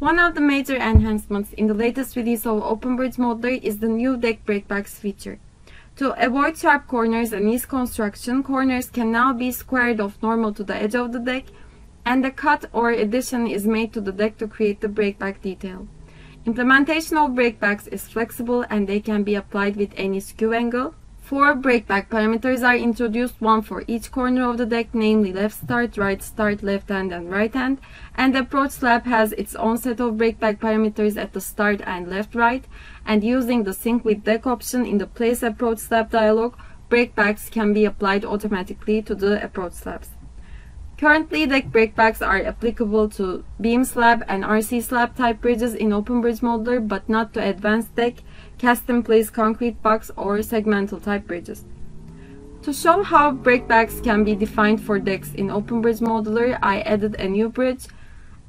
One of the major enhancements in the latest release of OpenBridge Modeler is the new Deck Breakbacks feature. To avoid sharp corners and ease construction, corners can now be squared off normal to the edge of the deck, and a cut or addition is made to the deck to create the breakback detail. Implementation of breakbacks is flexible and they can be applied with any skew angle. 4 breakback parameters are introduced, one for each corner of the deck, namely left start, left hand, and right hand. And the approach slab has its own set of breakback parameters at the start and left right. And using the sync with deck option in the place approach slab dialog, breakbacks can be applied automatically to the approach slabs. Currently, deck breakbacks are applicable to beam slab and RC slab type bridges in OpenBridge Modeler, but not to advanced deck, cast-in-place concrete box, or segmental type bridges. To show how breakbacks can be defined for decks in OpenBridge Modeler, I added a new bridge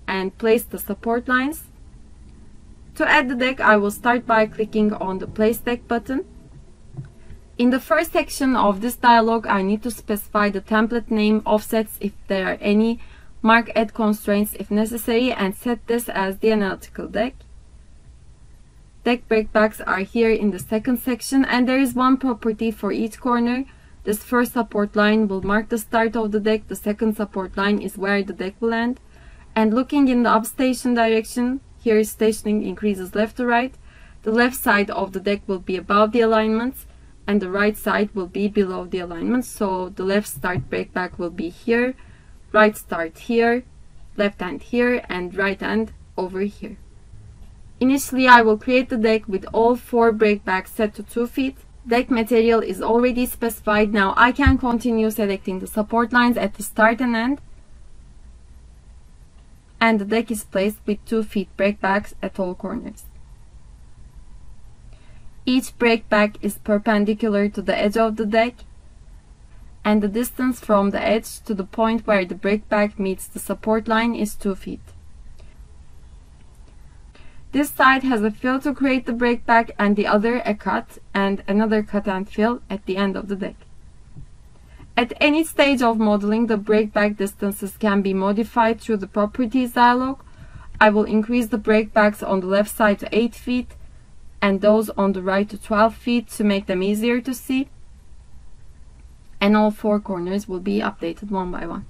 and placed the support lines. To add the deck, I will start by clicking on the Place Deck button. In the first section of this dialog, I need to specify the template name, offsets if there are any, mark add constraints if necessary, and set this as the analytical deck. Deck breakbacks are here in the second section, and there is one property for each corner. This first support line will mark the start of the deck, the second support line is where the deck will end. And looking in the up station direction, here stationing increases left to right. The left side of the deck will be above the alignments, and the right side will be below the alignment. So the left start breakback will be here, right start here, left hand here, and right hand over here. Initially, I will create the deck with all 4 breakbacks set to 2 feet. Deck material is already specified. Now I can continue selecting the support lines at the start and end. And the deck is placed with 2 feet breakbacks at all corners. Each breakback is perpendicular to the edge of the deck, and the distance from the edge to the point where the breakback meets the support line is 2 feet. This side has a fill to create the breakback, and the other a cut, and another cut and fill at the end of the deck. At any stage of modeling, the breakback distances can be modified through the Properties dialog. I will increase the breakbacks on the left side to 8 feet, and those on the right to 12 feet to make them easier to see. And all 4 corners will be updated one by one.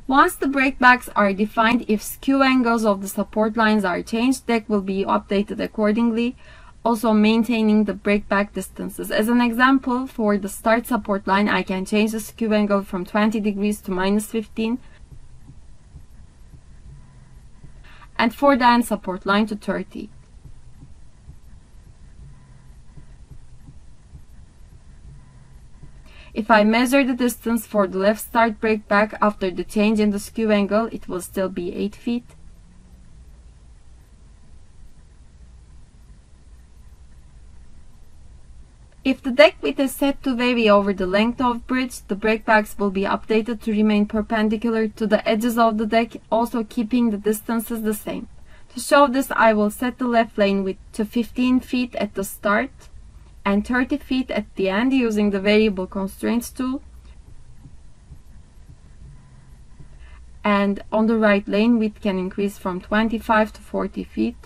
Once the breakbacks are defined, if skew angles of the support lines are changed, deck will be updated accordingly, also maintaining the breakback distances. As an example, for the start support line, I can change the skew angle from 20 degrees to -15, and for the end support line to 30. If I measure the distance for the left start breakback after the change in the skew angle, it will still be 8 feet. If the deck width is set to vary over the length of bridge, the breakbacks will be updated to remain perpendicular to the edges of the deck, also keeping the distances the same. To show this, I will set the left lane width to 15 feet at the start and 30 feet at the end using the Variable Constraints tool. And on the right lane, width can increase from 25 to 40 feet.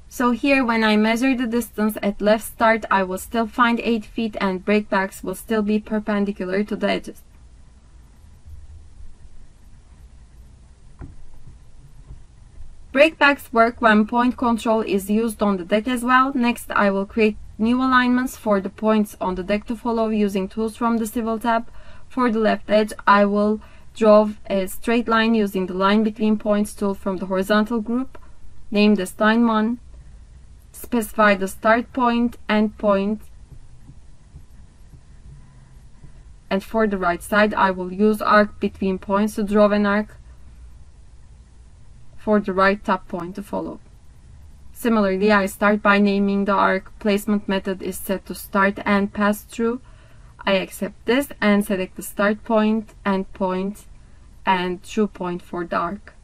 So here, when I measure the distance at left start, I will still find 8 feet and breakbacks will still be perpendicular to the edges. Breakbacks work when point control is used on the deck as well. Next, I will create new alignments for the points on the deck to follow using tools from the Civil tab. For the left edge, I will draw a straight line using the Line Between Points tool from the horizontal group. Name this line 1. Specify the start point, end point, and for the right side, I will use arc between points to draw an arc for the right top point to follow. Similarly, I start by naming the arc. Placement method is set to start and pass through. I accept this and select the start point, end point, and through point for the arc.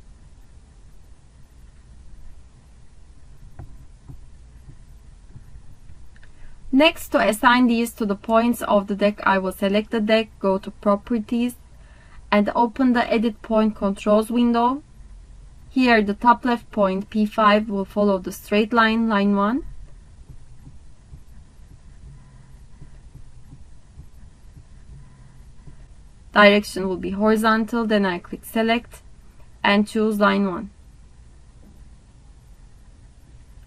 Next, to assign these to the points of the deck, I will select the deck, go to Properties, and open the Edit Point Controls window. Here, the top left point, P5, will follow the straight line, line 1. Direction will be horizontal, then I click Select and choose line 1.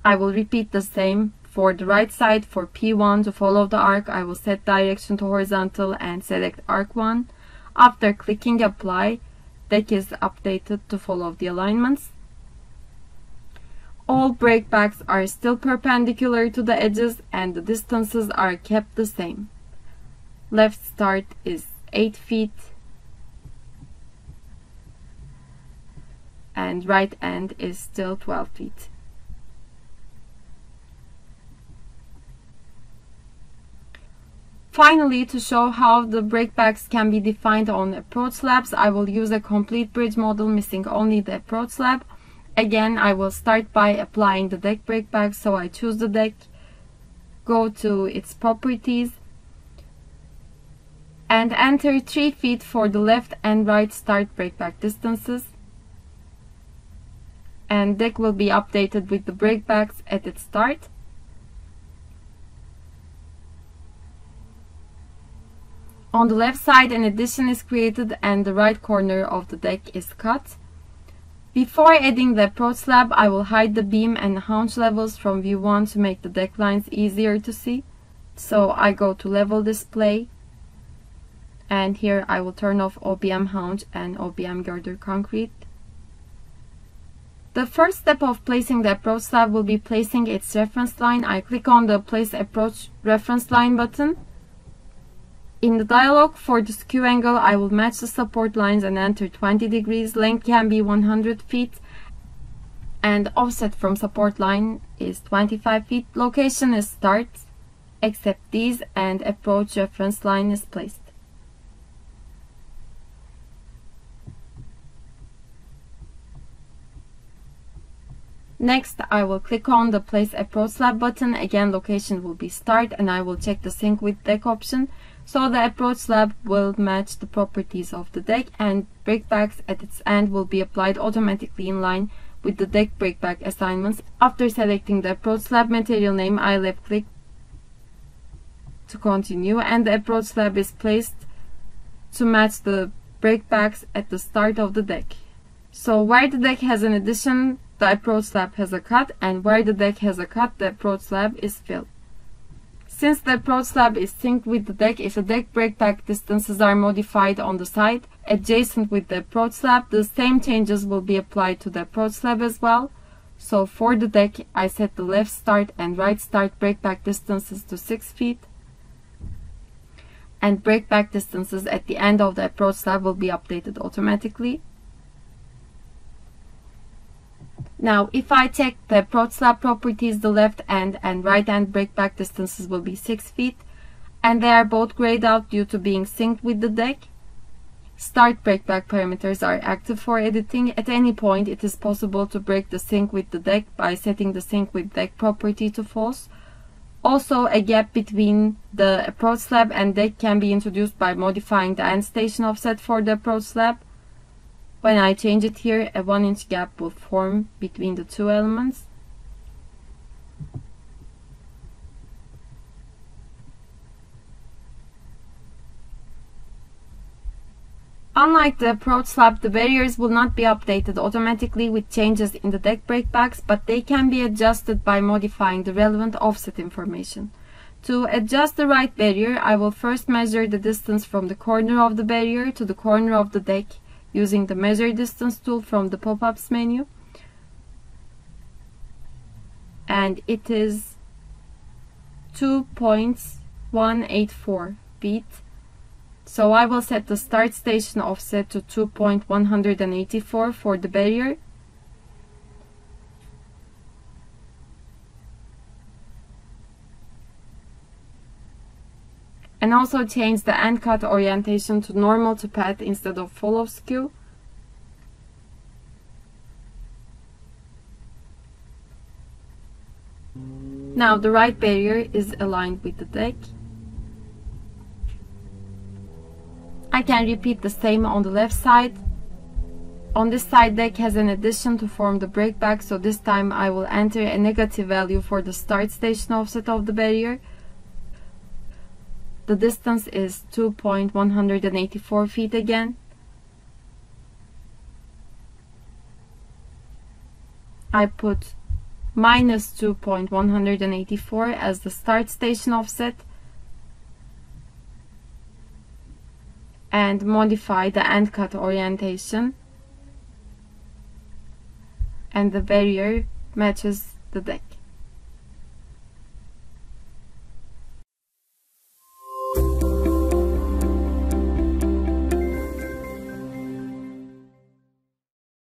I will repeat the same for the right side. For P1 to follow the arc, I will set direction to horizontal and select arc 1. After clicking Apply, deck is updated to follow the alignments. All breakbacks are still perpendicular to the edges and the distances are kept the same. Left start is 8 feet and right end is still 12 feet. Finally, to show how the breakbacks can be defined on approach slabs, I will use a complete bridge model missing only the approach slab. Again, I will start by applying the deck breakback, so I choose the deck, go to its properties, and enter 3 feet for the left and right start breakback distances. And deck will be updated with the breakbacks at its start. On the left side, an addition is created and the right corner of the deck is cut. Before adding the approach slab, I will hide the beam and haunch levels from view 1 to make the deck lines easier to see. So I go to Level Display, and here I will turn off OBM haunch and OBM girder concrete. The first step of placing the approach slab will be placing its reference line. I click on the Place Approach Reference Line button. In the dialog, for the skew angle, I will match the support lines and enter 20 degrees. Length can be 100 feet and offset from support line is 25 feet. Location is start, except these, and approach reference line is placed. Next, I will click on the Place Approach Slab button. Again, location will be start, and I will check the sync with deck option. So the approach slab will match the properties of the deck, and breakbacks at its end will be applied automatically in line with the deck breakback assignments. After selecting the approach slab material name, I left click to continue, and the approach slab is placed to match the breakbacks at the start of the deck. So where the deck has an addition, the approach slab has a cut, and where the deck has a cut, the approach slab is filled. Since the approach slab is synced with the deck, if the deck breakback distances are modified on the side adjacent with the approach slab, the same changes will be applied to the approach slab as well. So for the deck, I set the left start and right start breakback distances to 6 feet. And breakback distances at the end of the approach slab will be updated automatically. Now, if I check the approach slab properties, the left end and right end breakback distances will be 6 feet, and they are both grayed out due to being synced with the deck. Start breakback parameters are active for editing. At any point, it is possible to break the sync with the deck by setting the sync with deck property to false. Also, a gap between the approach slab and deck can be introduced by modifying the end station offset for the approach slab. When I change it here, a 1-inch gap will form between the two elements. Unlike the approach slab, the barriers will not be updated automatically with changes in the deck breakbacks, but they can be adjusted by modifying the relevant offset information. To adjust the right barrier, I will first measure the distance from the corner of the barrier to the corner of the deck, using the Measure Distance tool from the pop-ups menu, and it is 2.184 feet. So I will set the start station offset to 2.184 for the barrier. And also change the end cut orientation to normal to path instead of follow skew. Now the right barrier is aligned with the deck. I can repeat the same on the left side. On this side, deck has an addition to form the breakback, so this time I will enter a negative value for the start station offset of the barrier. The distance is 2.184 feet again. I put minus 2.184 as the start station offset and modify the end cut orientation, and the barrier matches the deck.